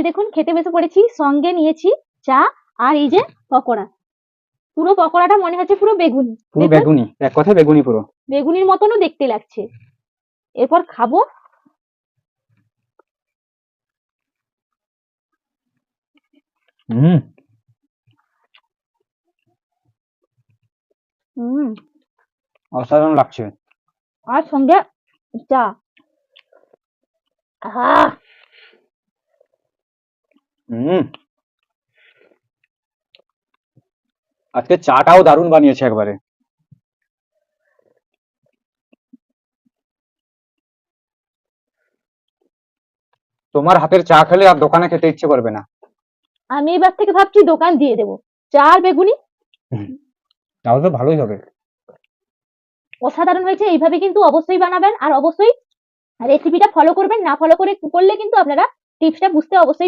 দেখুন খেতে বসে পড়েছি, সঙ্গে নিয়েছি চা আর এই যে পকোড়া। পুরো পকোড়াটা মনে হচ্ছে পুরো বেগুনি, পুরো দেখুন বেগুনি, এক কথায় বেগুনি পুরো। বেগুনির মতনও দেখতে লাগছে। এরপর খাবো। হুম হুম, অসাধারণ লাগছে। আর সঙ্গে চা। আহ হুম আজকে চাটাও দারুণ বানিয়েছে একবারে। তোমার হাতের চা খেলে আর দোকানে খেতে ইচ্ছে করবে না। আমি এবার থেকে ভাবছি দোকান দিয়ে দেবো, চা আর বেগুনি। তাহলে তো ভালোই হবে। অসাধারণ হয়েছে। এইভাবে কিন্তু অবশ্যই বানাবেন, আর অবশ্যই রেসিপিটা ফলো করবেন। না ফলো করলে কিন্তু আপনারা টিপসটা বুঝতে অবশ্যই